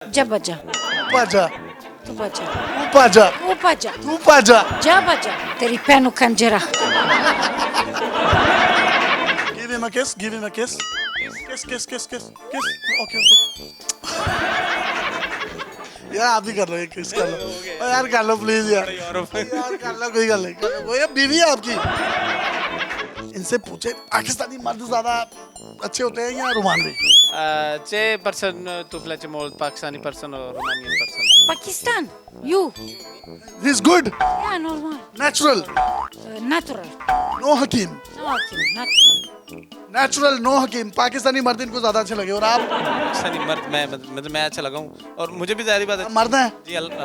जा बजा Paja, तू बजा paja, वो बजा tu paja. जा बजा तेरी पैनु खंजरा Give him a kiss, give him a kiss. Kiss, kiss, kiss, kiss, kiss. Okay, okay. यार आप भी कर रहे हैं किस कर लो ओ यार कर लो प्लीज यार यार कर लो कोई गल नहीं वो ये बीवी है आपकी इनसे पूछे पाकिस्तानी मर्द ज्यादा अच्छे होते हैं या रोमानवी c'è person tu piace molto pakistani person o romanian person? Pakistan you He's good, या नॉर्मल natural, नेचुरल no हकीम, नो नेचुरल natural, no हकीम. पाकिस्तानी मर्द इनको ज्यादा अच्छे लगे और आप पाकिस्तानी मर्द मैं अच्छा लगा हूँ और मुझे भी ज़ाहिर बात है मर्द हैं. जी अल्लाह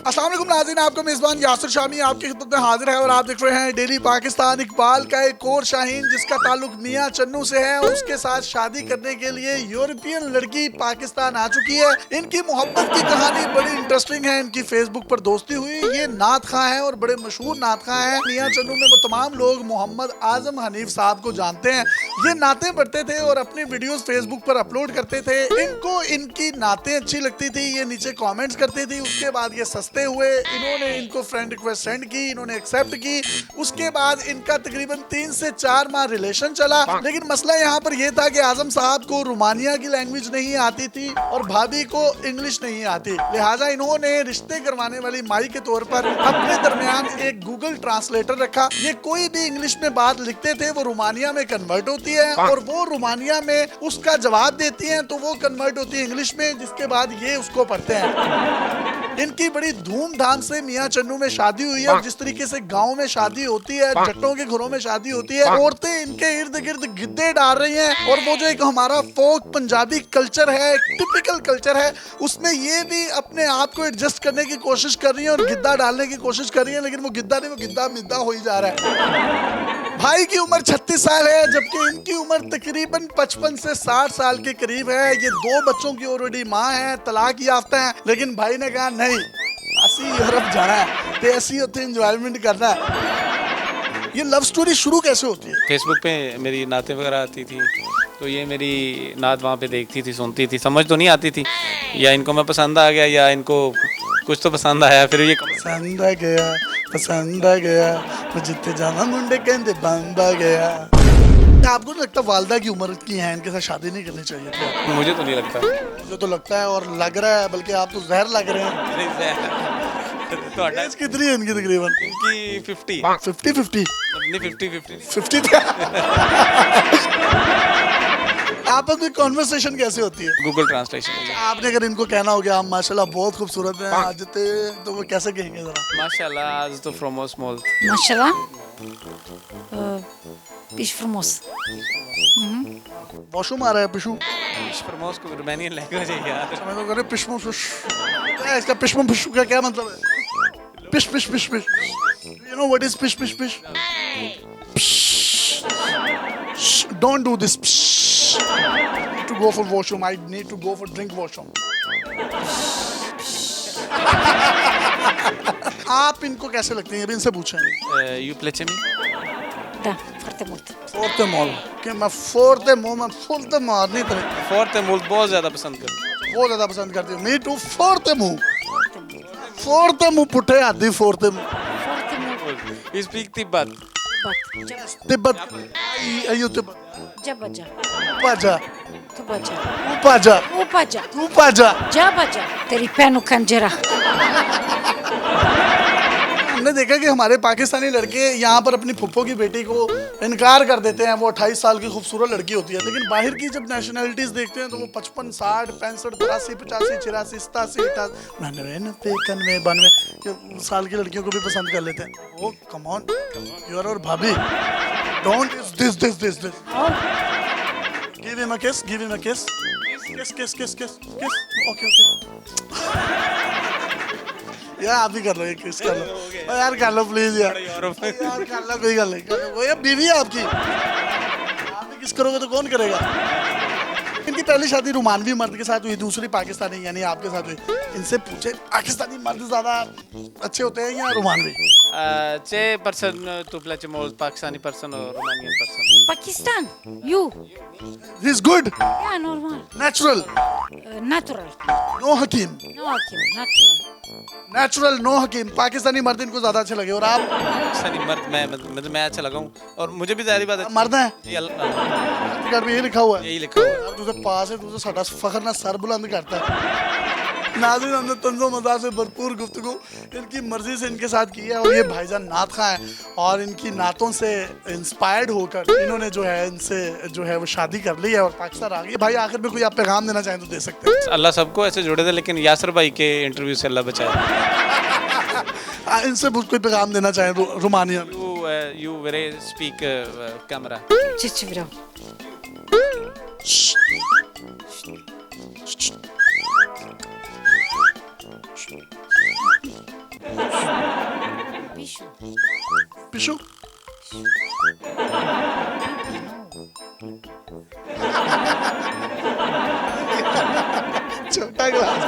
अस्सलाम वालेकुम नाज़रीन, आपका मेज़बान यासिर शामी आपकी खिदमत में हाजिर है और आप देख रहे हैं डेली पाकिस्तान. इकबाल का एक और शाहीन जिसका ताल्लुक मियां चन्नू से है, उसके साथ शादी करने के लिए यूरोपियन लड़की पाकिस्तान आ चुकी है. इनकी मोहब्बत की कहानी बड़ी इंटरेस्टिंग है. इनकी फेसबुक पर दोस्ती हुई. ये नात खां है और बड़े मशहूर नात खां है. मियां चन्नू में वो तमाम लोग मोहम्मद आजम हनीफ साहब को जानते हैं. ये नातें पढ़ते थे और अपनी वीडियोस फेसबुक पर अपलोड करते थे. इनको इनकी नातें अच्छी लगती थी. ये नीचे कमेंट्स करती थी. उसके बाद ये सस्ते हुए. इन्होंने इनको फ्रेंड रिक्वेस्ट सेंड की. इन्होंने एक्सेप्ट की. उसके बाद इनका तकरीबन 3 से 4 माह रिलेशन चला. लेकिन मसला यहाँ पर यह था कि आजम साहब को रोमानिया की लैंग्वेज नहीं आती थी और भाभी को इंग्लिश नहीं आती. लिहाजा इन्होंने रिश्ते करवाने वाली माई के तौर पर अपने दरमियान एक गूगल ट्रांसलेटर रखा. ये कोई भी इंग्लिश में बात लिखते थे वो रोमानिया में कन्वर्ट होती है और वो रोमानिया में उसका जवाब देती हैं तो वो कन्वर्ट होती है इंग्लिश में, जिसके बाद ये उसको पढ़ते हैं. इनकी बड़ी धूमधाम से मियां चन्नू में शादी हुई है. जिस तरीके से गांव में शादी होती है, जट्टों के घरों में शादी होती है, औरतें इनके इर्द गिर्द गिद्दे डाल रही हैं. और वो जो एक हमारा फोक पंजाबी कल्चर है, टिपिकल कल्चर है, उसमें ये भी अपने आप को एडजस्ट करने की कोशिश कर रही है और गिद्दा डालने की कोशिश कर रही है. लेकिन वो गिद्दा नहीं, वो गिद्दा मिद्दा हो ही जा रहा है. भाई की उम्र 36 साल है जबकि इनकी उम्र तकरीबन 55 से 60 साल के करीब है. ये 2 बच्चों की ऑलरेडी माँ है, तलाक याफ्ता है. लेकिन भाई ने कहा नहीं, असी यूरोप जाना है तो ऐसी होती एंजॉयमेंट करना है. ये लव स्टोरी शुरू कैसे होती है? फेसबुक पे मेरी नातें वगैरह आती थी तो ये मेरी नात वहाँ पे देखती थी, सुनती थी, समझ तो नहीं आती थी. या इनको मैं पसंद आ गया या इनको कुछ तो पसंद आया. फिर ये पसंद आ गया, पसंद आ गया, मैं जितने जावा मुंडे कहते बंद आ गया. आपको नहीं लगता वालदा की उम्र की है, इनके साथ शादी नहीं करनी चाहिए थी? मुझे तो नहीं लगता. मुझे तो लगता है और लग रहा है, बल्कि आप तो जहर लग रहे हैं. तो हटा एज कितनी है इनकी तकरीबन? इनकी 50 50-50 नहीं 50-50 50 आपस में कॉन्वर्सेशन कैसे होती है? Google translation. आपने अगर इनको कहना हो गया आप माशाल्लाह बहुत खूबसूरत हैं आज तो वो कैसे कहेंगे जरा? माशाल्लाह आज तो फ्रॉमोस मॉल माशाल्लाह इश फ्रमोस वॉशरूम आ रहा है पिशू. फ्रॉमोस को रोमानियन लैंग्वेज है यार. मैं तो कह रहा पिशमो फिश. क्या है इसका पिशमो फिशू का क्या मतलब है? Pish pish pish pish. You know what is pish pish pish? Don't do this. Need to go for washroom. I need to go for drink washroom. आप इनको कैसे लगते हैं? अभी इनसे पूछें. यू प्लेचे मी दा फरते मुर्त फोर्थ मॉल कि मैं फोर्थ मॉल में फोर्थ मॉल नहीं तो फोर्थ मूल बहुत ज़्यादा पसंद करता हूँ. बहुत ज्यादा पसंद करती हूँ. मी टू फोर्थ मुंह. फोर्थ मुंह पुठे आदि फोर्थ मुंह. फरते मुर्त You speak तिब्बत. तिब्बत अयो तिब्बत. जा बजा पाजा, तू बजा पाजा, वो बजा तू पाजा. जा बजा तेरी पैनु खंजरा हमने देखा कि हमारे पाकिस्तानी लड़के यहाँ पर अपनी फुप्पो की बेटी को इनकार कर देते हैं. वो 28 साल की खूबसूरत लड़की होती है, लेकिन बाहर की जब नेशनलिटीज देखते हैं तो वो 55, 60, 65, 83, 85, 84, 87, 88, 91, 92 साल की लड़कियों को भी पसंद कर लेते हैं. ओ कम ऑन यूर और भाभी don't this. Give him a किस, गिव हिम अ किस. किस किस किस किस किस. Okay okay. यार आप भी कर रहे हैं किस कर लो ओ यार कर लो प्लीज यार यार कर लो कोई गल नहीं. वो ये बीवी है आपकी, आप भी किस करोगे तो कौन करेगा? इनकी पहली शादी रोमानवी मर्द के साथ हुई, दूसरी पाकिस्तानी यानी आपके साथ हुई। इनसे पूछे पाकिस्तानी मर्द ज्यादा अच्छे होते हैं या रोमानवी? C'è person tu place molto Pakistani person or Romanian person? Pakistan. You. He is good, Yeah, normal. natural, Natural. no हकीम। No hakim. Natural. Natural no हकीम। पाकिस्तानी मर्द इनको ज्यादा अच्छे लगे। और आप पाकिस्तानी मर्द मैं अच्छा लगा हूँ और मुझे भी जारी बात है मर्द हैं? ये अल्लाह घर में यही लिखा हुआ है। यही लिखा हुआ है। यार तुझे पास है, तुझे साडा फखर ना सर बुलंद करता है। नाज़रीन, हमने तंज़ो मज़ा से भरपूर गुफ्तगू इनकी मर्जी से इनके साथ की है और ये भाईजान नात खां हैं और इनकी नातों से इंस्पायर्ड होकर इन्होंने जो है इनसे जो है वो शादी कर ली है और पाकिस्तान आ गई। भाई आखिर में कोई आप पैगाम देना चाहें तो दे सकते हैं। अल्लाह सबको ऐसे जोड़े थे, लेकिन यासर भाई के इंटरव्यू से अल्लाह बचाए। इनसे कोई पैगाम देना चाहें रोमानिया में? You very speak camera. Ce vreau? Bișu. Pishu छोटा गिलास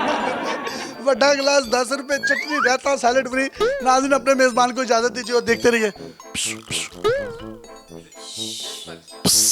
बड़ा गिलास 10 रुपए, चटनी रहता सैलेड फ्री। नाज़रीन, अपने मेजबान को इजाजत दीजिए और देखते रहिए। पिशु, पिशु। पिश, पिश, पिश।